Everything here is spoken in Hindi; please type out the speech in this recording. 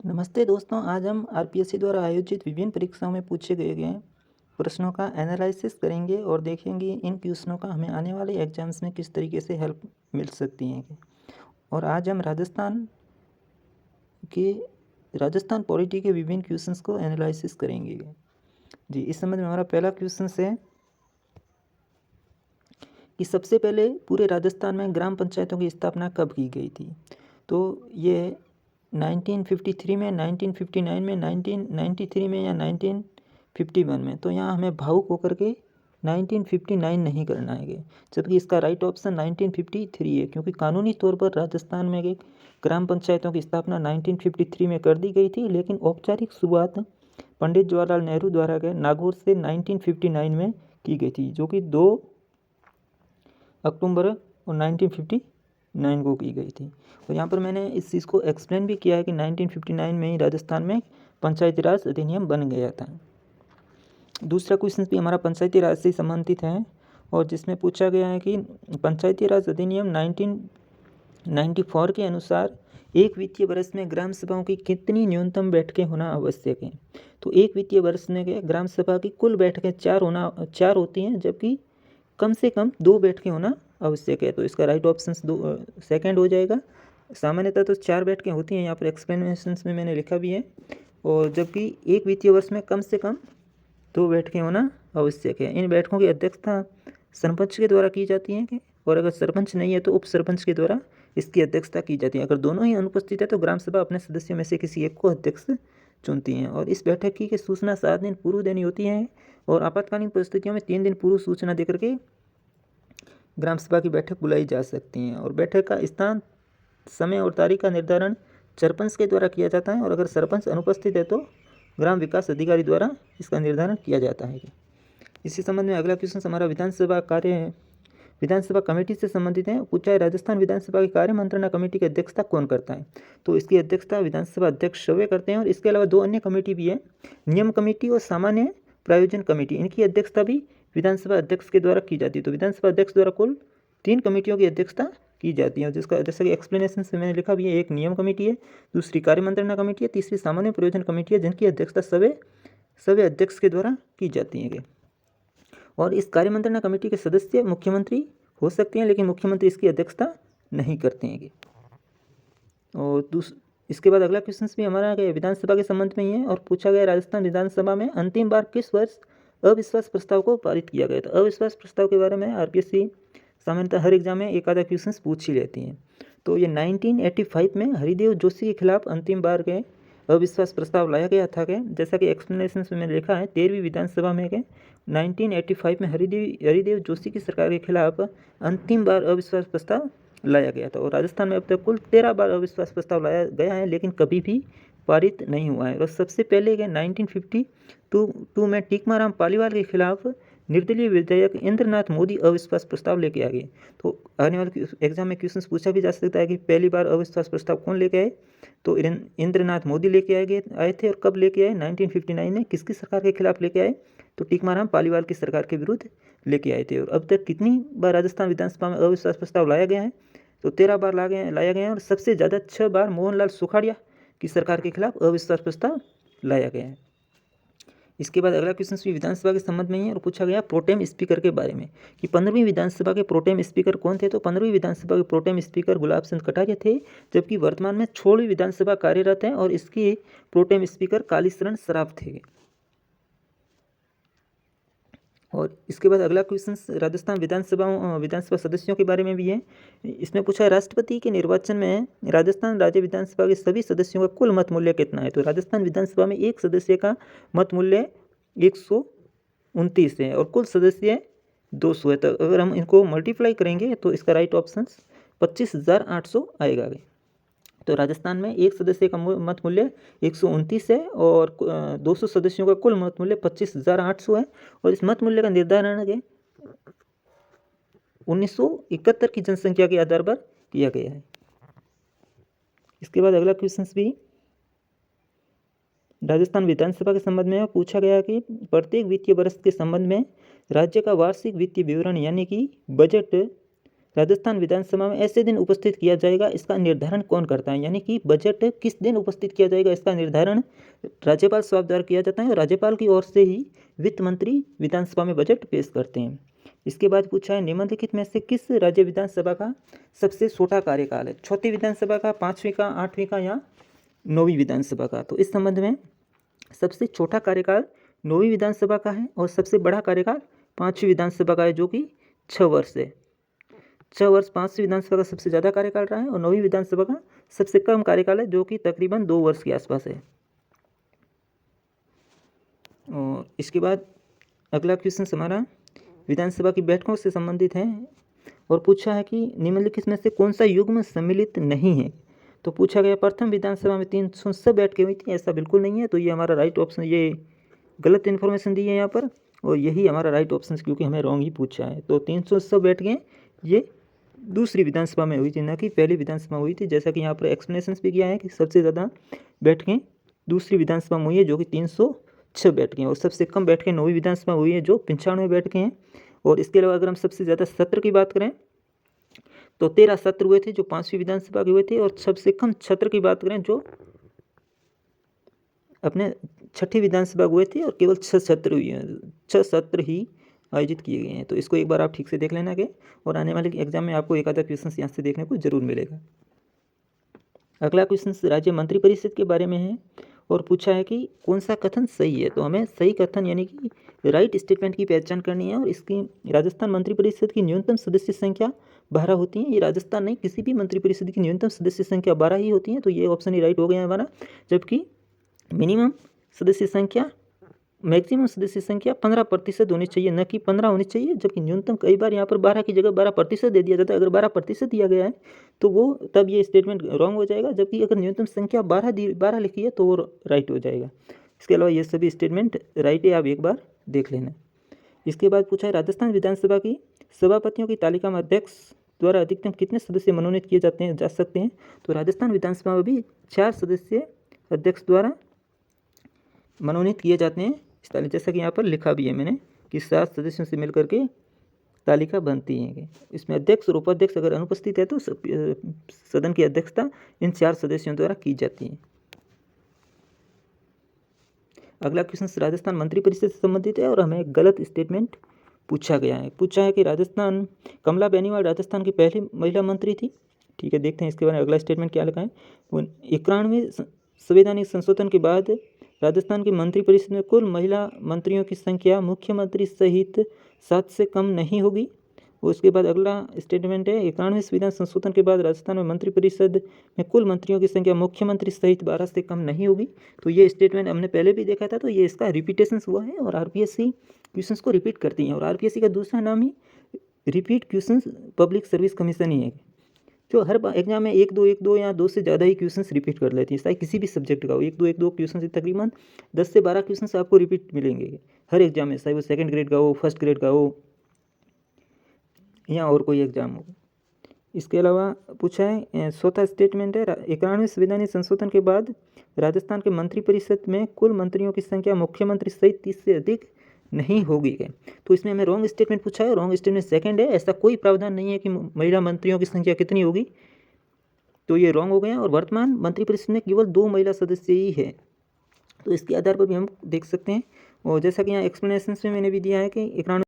नमस्ते दोस्तों, आज हम आरपीएससी द्वारा आयोजित विभिन्न परीक्षाओं में पूछे गए प्रश्नों का एनालिसिस करेंगे और देखेंगे इन क्वेश्चनों का हमें आने वाले एग्जाम्स में किस तरीके से हेल्प मिल सकती है। और आज हम राजस्थान पॉलिटी के विभिन्न क्वेश्चंस को एनालिसिस करेंगे जी। इस संबंध में हमारा पहला क्वेश्चन है कि सबसे पहले पूरे राजस्थान में ग्राम पंचायतों की स्थापना कब की गई थी। तो ये 1953 में, 1959 में, 1993 में या 1951 में। तो यहाँ हमें भावुक होकर के 1959 नहीं करना है, जबकि इसका राइट ऑप्शन 1953 है, क्योंकि कानूनी तौर पर राजस्थान में एक ग्राम पंचायतों की स्थापना 1953 में कर दी गई थी, लेकिन औपचारिक शुरुआत पंडित जवाहरलाल नेहरू द्वारा के नागौर से 1959 में की गई थी, जो कि 2 अक्टूबर और 1959 को की गई थी। और यहाँ पर मैंने इस चीज़ को एक्सप्लेन भी किया है कि 1959 में ही राजस्थान में पंचायती राज अधिनियम बन गया था। दूसरा क्वेश्चन भी हमारा पंचायती राज से संबंधित है और जिसमें पूछा गया है कि पंचायती राज अधिनियम 1994 के अनुसार एक वित्तीय वर्ष में ग्राम सभाओं की कितनी न्यूनतम बैठकें होना आवश्यक है। तो एक वित्तीय वर्ष में ग्राम सभा की कुल बैठकें 4 होती हैं, जबकि कम से कम 2 बैठकें होना आवश्यक है। तो इसका राइट ऑप्शन सेकंड हो जाएगा। सामान्यतः तो 4 बैठकें होती हैं, यहाँ पर एक्सप्लेनेशन में मैंने लिखा भी है। और जबकि एक वित्तीय वर्ष में कम से कम 2 बैठकें होना आवश्यक है। इन बैठकों की अध्यक्षता सरपंच के द्वारा की जाती है और अगर सरपंच नहीं है तो उप सरपंच के द्वारा इसकी अध्यक्षता की जाती है। अगर दोनों ही अनुपस्थित है तो ग्राम सभा अपने सदस्यों में से किसी एक को अध्यक्ष चुनती हैं और इस बैठक की सूचना 7 दिन पूर्व देनी होती है और आपातकालीन परिस्थितियों में 3 दिन पूर्व सूचना देकर के ग्राम सभा की बैठक बुलाई जा सकती है। और बैठक का स्थान, समय और तारीख का निर्धारण सरपंच के द्वारा किया जाता है और अगर सरपंच अनुपस्थित है तो ग्राम विकास अधिकारी द्वारा इसका निर्धारण किया जाता है। इसी संबंध में अगला क्वेश्चन हमारा विधानसभा कमेटी से संबंधित है। पूछा है राजस्थान विधानसभा की कार्य मंत्रणा कमेटी की अध्यक्षता कौन करता है। तो इसकी अध्यक्षता विधानसभा अध्यक्ष स्वयं करते हैं और इसके अलावा 2 अन्य कमेटी भी है, नियम कमेटी और सामान्य प्रायोजन कमेटी। इनकी अध्यक्षता भी विधानसभा अध्यक्ष के द्वारा की जाती है। तो विधानसभा अध्यक्ष द्वारा कुल 3 कमेटियों की अध्यक्षता की जाती है, जिसका जैसे कि एक्सप्लेनेशन से मैंने लिखा भी है, एक नियम कमेटी है, दूसरी कार्य मंत्रणा कमेटी है, तीसरी सामान्य प्रयोजन कमेटी है, जिनकी अध्यक्षता सभी अध्यक्ष के द्वारा की जाती है। और इस कार्य मंत्रणा कमेटी के सदस्य मुख्यमंत्री हो सकते हैं, लेकिन मुख्यमंत्री इसकी अध्यक्षता नहीं करते हैं। और इसके बाद अगला क्वेश्चन भी हमारा विधानसभा के संबंध में ही है और पूछा गया राजस्थान विधानसभा में अंतिम बार किस वर्ष अविश्वास प्रस्ताव को पारित किया गया था। अविश्वास प्रस्ताव के बारे में आरपीएससी सामान्यतः हर एग्जाम में एक आधा क्वेश्चन पूछ ही लेती हैं। तो ये 1985 में हरिदेव जोशी के खिलाफ अंतिम बार के अविश्वास प्रस्ताव लाया गया था। जैसा कि एक्सप्लेनेशन में मैंने लिखा है, 13वीं विधानसभा में 1985 में हरिदेव जोशी की सरकार के खिलाफ अंतिम बार अविश्वास प्रस्ताव लाया गया था। और राजस्थान में अब तक कुल 13 बार अविश्वास प्रस्ताव लाया गया है, लेकिन कभी भी पारित नहीं हुआ है। और सबसे पहले 1952 में टीकमाराम पालीवाल के खिलाफ निर्दलीय विधायक इंद्रनाथ मोदी अविश्वास प्रस्ताव लेके आ गए। तो आने वाले एग्जाम में क्वेश्चन पूछा भी जा सकता है कि पहली बार अविश्वास प्रस्ताव कौन लेके आए। तो इंद्रनाथ मोदी लेके आए थे। और कब लेके आए? 1959 में। किसकी सरकार के खिलाफ लेके आए? तो टीकमाराम पालीवाल की सरकार के विरुद्ध लेके आए थे। और अब तक कितनी बार राजस्थान विधानसभा में अविश्वास प्रस्ताव लाया गया है? तो 13 बार लाया गया है और सबसे ज़्यादा 6 बार मोहनलाल सुखाड़िया की सरकार के खिलाफ अविश्वास प्रस्ताव लाया गया है। इसके बाद अगला क्वेश्चन भी विधानसभा के संबंध में ही है और पूछा गया प्रोटेम स्पीकर के बारे में कि 15वीं विधानसभा के प्रोटेम स्पीकर कौन थे। तो 15वीं विधानसभा के प्रोटेम स्पीकर गुलाब चंद कटारिया थे, जबकि वर्तमान में 16वीं विधानसभा कार्यरत है और इसके प्रोटेम स्पीकर कालीचरण सराफ थे। और इसके बाद अगला क्वेश्चन राजस्थान विधानसभा सदस्यों के बारे में भी है। इसमें पूछा है राष्ट्रपति के निर्वाचन में राजस्थान राज्य विधानसभा के सभी सदस्यों का कुल मत मूल्य कितना है। तो राजस्थान विधानसभा में एक सदस्य का मत मूल्य 129 है और कुल सदस्य 200 है। तो अगर हम इनको मल्टीप्लाई करेंगे तो इसका राइट ऑप्शन 25,800 आएगा। तो राजस्थान में एक सदस्य का मत मूल्य 129 है और 200 सदस्यों का कुल मत मूल्य 25,800 है। और इस मत मूल्य का निर्धारण 1971 की जनसंख्या के आधार पर किया गया है। इसके बाद अगला क्वेश्चन भी राजस्थान विधानसभा के संबंध में पूछा गया कि प्रत्येक वित्तीय वर्ष के संबंध में राज्य का वार्षिक वित्तीय विवरण यानी कि बजट राजस्थान विधानसभा में ऐसे दिन उपस्थित किया जाएगा, इसका निर्धारण कौन करता है, यानी कि बजट किस दिन उपस्थित किया जाएगा इसका निर्धारण राज्यपाल साहब द्वारा किया जाता है और राज्यपाल की ओर से ही वित्त मंत्री विधानसभा में बजट पेश करते हैं। इसके बाद पूछा है निम्नलिखित में से किस राज्य विधानसभा का सबसे छोटा कार्यकाल है, चौथी विधानसभा का, पाँचवीं का, आठवीं का या नौवीं विधानसभा का। तो इस संबंध में सबसे छोटा कार्यकाल नौवीं विधानसभा का है और सबसे बड़ा कार्यकाल पाँचवीं विधानसभा का है, जो कि 6 वर्ष है। 6 वर्ष पाँचवीं विधानसभा का सबसे ज़्यादा कार्यकाल रहा है और नौवीं विधानसभा का सबसे कम कार्यकाल है, जो कि तकरीबन 2 वर्ष के आसपास है। और इसके बाद अगला क्वेश्चन हमारा विधानसभा की बैठकों से संबंधित है और पूछा है कि निम्नलिखित में से कौन सा युग्म सम्मिलित नहीं है। तो पूछा गया प्रथम विधानसभा में 300 बैठकें हुई थी, ऐसा बिल्कुल नहीं है। तो ये हमारा राइट ऑप्शन, ये गलत इन्फॉर्मेशन दी है यहाँ पर और यही हमारा राइट ऑप्शन, क्योंकि हमें रॉन्ग ही पूछा है। तो 300 बैठकें ये दूसरी विधानसभा में हुई थी, न कि पहली विधानसभा हुई थी। जैसा कि यहाँ पर एक्सप्लेनेशन भी किया है कि सबसे ज़्यादा बैठकें दूसरी विधानसभा में हुई है, जो कि 306 बैठकें, और सबसे कम बैठकें नौवीं विधानसभा हुई है, जो 95 बैठकें हैं। और इसके अलावा अगर हम सबसे ज़्यादा सत्र की बात करें तो 13 सत्र हुए थे, जो पाँचवीं विधानसभा के हुए थे। और सबसे कम सत्र की बात करें जो अपने छठी विधानसभा हुए थे, और केवल 6 सत्र हुए हैं, 6 सत्र ही आयोजित किए गए हैं। तो इसको एक बार आप ठीक से देख लेना के, और आने वाले एग्जाम में आपको एक आधा क्वेश्चन यहाँ से देखने को जरूर मिलेगा। अगला क्वेश्चन राज्य मंत्रिपरिषद के बारे में है और पूछा है कि कौन सा कथन सही है। तो हमें सही कथन यानी कि राइट स्टेटमेंट की पहचान करनी है। और इसकी राजस्थान मंत्रिपरिषद की न्यूनतम सदस्य संख्या 12 होती है। ये राजस्थान नहीं, किसी भी मंत्रिपरिषद की न्यूनतम सदस्य संख्या 12 ही होती है। तो ये ऑप्शन ही राइट हो गया हमारा। जबकि मिनिमम सदस्य संख्या, मैक्सिमम सदस्य संख्या 15% होनी चाहिए, न कि 15 होनी चाहिए। जबकि न्यूनतम कई बार यहाँ पर 12 की जगह 12% दे दिया जाता है। अगर 12% दिया गया है तो वो तब ये स्टेटमेंट रॉन्ग हो जाएगा। जबकि अगर न्यूनतम संख्या 12 लिखी है तो वो राइट हो जाएगा। इसके अलावा ये सभी स्टेटमेंट राइट है, आप एक बार देख लेना। इसके बाद पूछा है राजस्थान विधानसभा की सभापतियों की तालिका में अध्यक्ष द्वारा अधिकतम कितने सदस्य मनोनीत किए जा सकते हैं। तो राजस्थान विधानसभा में भी 4 सदस्य अध्यक्ष द्वारा मनोनीत किए जाते हैं इस तालिका, जैसा कि यहाँ पर लिखा भी है मैंने कि 7 सदस्यों से मिलकर के तालिका बनती है। इसमें अध्यक्ष और उपाध्यक्ष अगर अनुपस्थित है तो सदन की अध्यक्षता इन 4 सदस्यों द्वारा की जाती है। अगला क्वेश्चन राजस्थान मंत्रिपरिषद से संबंधित है और हमें गलत स्टेटमेंट पूछा गया है। पूछा है कि राजस्थान, कमला बेनीवाल राजस्थान की पहली महिला मंत्री थी। ठीक है, देखते हैं इसके बारे में अगला स्टेटमेंट क्या लिखा है। 91वें संवैधानिक संशोधन के बाद राजस्थान की मंत्रिपरिषद में कुल महिला मंत्रियों की संख्या मुख्यमंत्री सहित 7 से कम नहीं होगी। उसके बाद अगला स्टेटमेंट है 91वें संविधान संशोधन के बाद राजस्थान में मंत्रिपरिषद में कुल मंत्रियों की संख्या मुख्यमंत्री सहित 12 से कम नहीं होगी। तो ये स्टेटमेंट हमने पहले भी देखा था, तो ये इसका रिपीटेशन हुआ है और आरपीएससी क्वेश्चंस को रिपीट करती हैं। और आरपीएससी का दूसरा नाम ही repeat questions public service commission ही है, जो हर एग्जाम में 1-2 या 2 से ज़्यादा ही क्वेश्चंस रिपीट कर लेती है। चाहे किसी भी सब्जेक्ट का हो, 1-2 क्वेश्चन तकरीबन 10 से 12 क्वेश्चन आपको रिपीट मिलेंगे हर एग्जाम में, चाहे वो सेकंड ग्रेड का हो, फर्स्ट ग्रेड का हो या और कोई एग्जाम हो। इसके अलावा पूछा है चौथा स्टेटमेंट है 91वें संवैधानिक संशोधन के बाद राजस्थान के मंत्रिपरिषद में कुल मंत्रियों की संख्या मुख्यमंत्री सहित 30 से अधिक नहीं होगी है। तो इसमें हमें रॉन्ग स्टेटमेंट पूछा है। रॉन्ग स्टेटमेंट सेकंड है, ऐसा कोई प्रावधान नहीं है कि महिला मंत्रियों की संख्या कितनी होगी, तो ये रॉन्ग हो गया। और वर्तमान मंत्रिपरिषद में केवल 2 महिला सदस्य ही है। तो इसके आधार पर भी हम देख सकते हैं। और जैसा कि यहाँ एक्सप्लेनेशन में मैंने भी दिया है कि 91